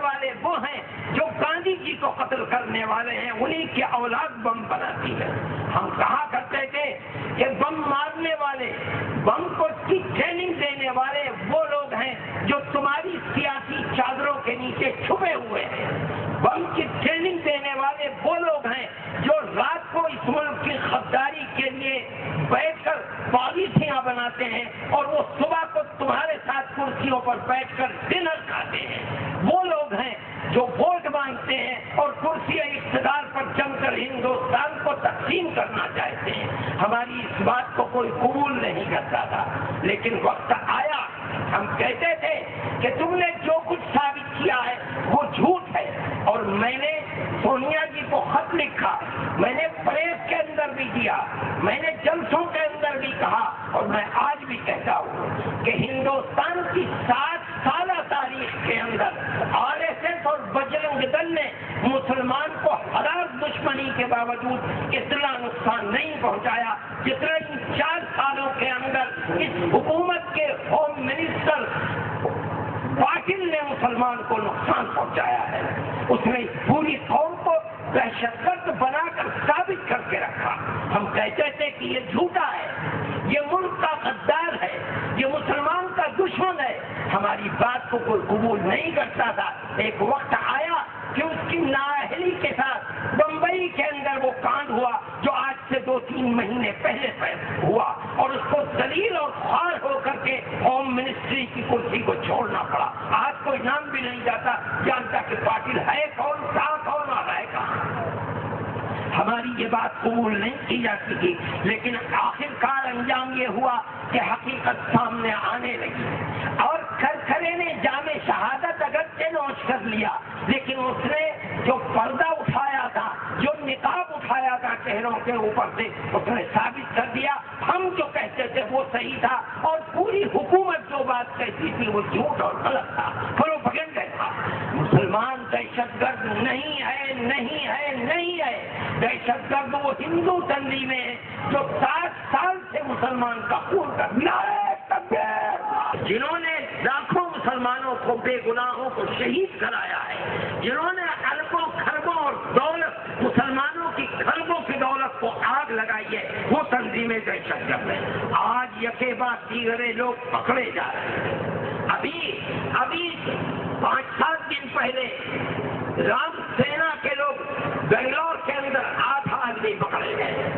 والے وہ ہیں جو گاندھی جی کو قتل کرنے والے ہیں، انہی کی اولاد بم بناتی ہے۔ ہم کہا کرتے تھے کہ بم مارنے والے، بم کو کی ٹریننگ دینے والے وہ لوگ ہیں جو تمہاری سیاسی چادروں کے نیچے چھپے ہوئے ہیں۔ بم کی ٹریننگ دینے والے وہ لوگ ہیں جو رات کو اس ملک کی غداری کے لیے بیٹھ کر پالیسیاں بناتے ہیں اور وہ صبح کو تمہارے ساتھ کرسیوں پر بیٹھ کر ڈنر کھاتے ہیں۔ وہ لوگ ہیں جو ووٹ مانگتے ہیں اور کرسی اقتدار پر جم کر ہندوستان کو تقسیم کرنا چاہتے ہیں۔ ہماری اس بات کو کوئی قبول نہیں کرتا تھا، لیکن وقت آیا ہم کہتے تھے کہ تم نے جو کچھ ثابت کیا ہے وہ جھوٹ ہے، اور میں نے سونیا جی کو خط لکھا، میں نے پریس کے اندر بھی دیا، میں نے جلسوں کے اندر بھی کہا، اور میں آج بھی کہتا ہوں کہ ہندوستان کی 60 سالہ تاریخ کے اندر RSS اور بجرنگ دل نے مسلمان کو ہزار دشمنی کے باوجود اتنا نقصان نہیں پہنچایا جتنا ان 4 سالوں کے اندر اس حکومت کے ہوم منسٹر پاٹل نے مسلمان کو نقصان پہنچایا ہے۔ اس نے اس پوری قوم کو دہشت گرد بنا کر ثابت کر کے رکھا۔ ہم کہتے تھے کہ یہ جھوٹا ہے، یہ ملک کا غدار ہے، یہ مسلمان کا دشمن ہے۔ ہماری بات کو کوئی قبول نہیں کرتا تھا۔ ایک وقت آیا کہ اس کی نااہلی کے ساتھ بمبئی کے اندر وہ کانڈ ہوا جو آج سے 2-3 مہینے پہلے ہوا، اور اس کو ذلیل اور خوار ہو کر کے ہوم منسٹری کی کرسی کو چھوڑنا پڑا۔ آج کوئی نام بھی نہیں جانتا کہ پاٹل ہے کون، تھا کون اور ہے کہاں۔ ہماری یہ بات قبول نہیں کی جاتی تھی، لیکن آخر کار انجام یہ ہوا کہ حقیقت سامنے آنے لگی، اور کھرکھرے نے جام شہادت اگرچہ نوش کر لیا، لیکن اس نے جو پردہ اٹھایا تھا، جو نقاب اٹھایا تھا چہروں کے اوپر سے، اس نے ثابت کر دیا ہم جو کہتے تھے وہ صحیح تھا، اور پوری حکومت جو بات کہتی تھی وہ جھوٹ اور غلط تھا، پروپیگنڈا تھا۔ مسلمان دہشت گرد نہیں ہے، نہیں ہے، نہیں ہے۔ دہشت گرد وہ ہندو تنظیمیں ہیں جو 60 سال سے مسلمان کا خون کرنا ہے، جنہوں نے لاکھوں مسلمانوں کو، بے گناہوں کو شہید کرایا ہے، جنہوں نے اربوں خربوں اور دولت، مسلمانوں کی خربوں کی دولت کو آگ لگائی ہے، وہ تنظیمیں دہشت گرد ہیں۔ آج یکے بعد دیگرے لوگ پکڑے جا رہے ہیں۔ ابھی 5-7 دن پہلے رام سینا کے لوگ بنگلور کے اندر 8 آدمی پکڑے گئے۔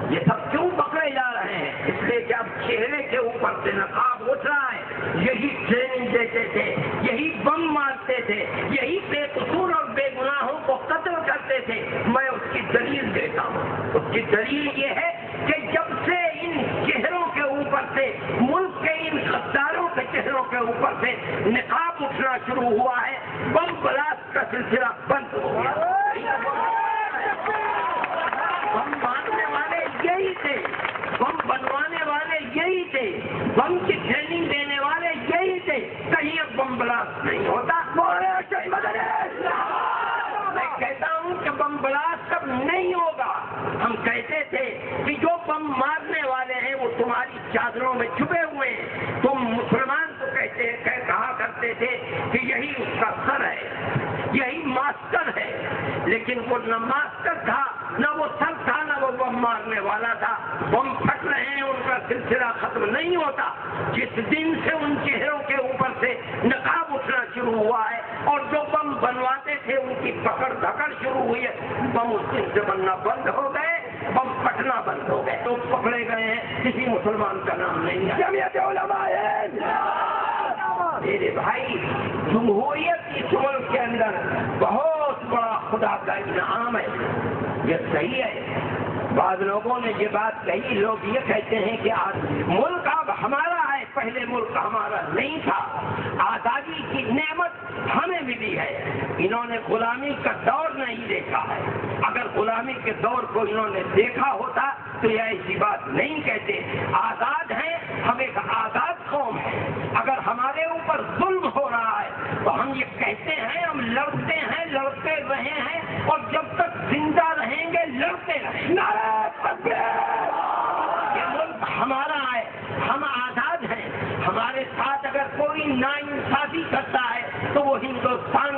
یہ سب کیوں پکڑے جا رہے ہیں؟ اس لیے کہ اب چہرے کے اوپر سے نقاب اٹھ رہا ہے، یہی ٹریننگ دیتے تھے، یہی بم مارتے تھے، یہی بے قصور اور بے گناہوں کو قتل کرتے تھے۔ میں اس کی دلیل دیتا ہوں۔ اس کی دلیل یہ ہے کہ جب سے ان چہروں کے اوپر سے، ملک کے ان غداروں کے چہروں کے اوپر سے نقاب اٹھنا شروع ہوا ہے، بم بلاسٹ کا سلسلہ بند ہو گیا۔ بم مارنے والے یہی تھے، بم بنوانے والے یہی تھے، بم کی ٹریننگ دینے والے یہی تھے۔ کہیں اب بم بلاسٹ نہیں ہوتا۔ میں کہتا ہوں کہ بم بلاسٹ اب نہیں ہوگا۔ ہم کہتے تھے کہ جو بم مارنے والے ہیں وہ تمہاری چادروں میں چھپے ہوئے ہیں۔ تم مسلمان تو کہا کرتے تھے کہ یہی اس کا سر ہے، یہی ماسٹر ہے، لیکن وہ نہ ماسٹر تھا، نہ وہ سر تھا، نہ وہ بم مارنے والا تھا۔ بم پھٹ رہے ہیں، ان کا سلسلہ ختم نہیں ہوتا۔ جس دن سے ان چہروں کے اوپر سے نقاب اٹھنا شروع ہوا ہے اور جو بم بنواتے تھے ان کی پکڑ دھکڑ شروع ہوئی ہے، بم اس دن سے بننا بند ہو گئے، بم پھٹنا بند ہو گئے۔ لوگ پکڑے گئے ہیں، کسی مسلمان کا نام نہیں ہے۔ جمعیت علماء ہند، میرے بھائی، جمہوریت اس ملک کے اندر بہت بڑا خدا کا انعام ہے، یہ صحیح ہے۔ بعض لوگوں نے یہ بات کہی، لوگ یہ کہتے ہیں کہ آج ملک اب ہمارا ہے، پہلے ملک ہمارا نہیں تھا، آزادی کی نعمت ہمیں ملی ہے۔ انہوں نے غلامی کا دور نہیں دیکھا ہے۔ اگر غلامی کے دور کو انہوں نے دیکھا ہوتا تو یہ ایسی بات نہیں کہتے۔ آزاد ہیں، ہم ایک آزاد قوم ہے۔ اگر ہمارے اوپر ظلم ہو رہا ہے تو ہم یہ کہتے ہیں، ہم لڑتے ہیں، لڑتے رہے ہیں، اور جب تک زندہ رہیں گے لڑتے رہیں گے۔ یہ ملک ہمارا ہے، ہم آزاد ہیں۔ ہمارے ساتھ اگر کوئی ناانصافی کرتا ہے تو وہ ہندوستان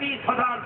20,000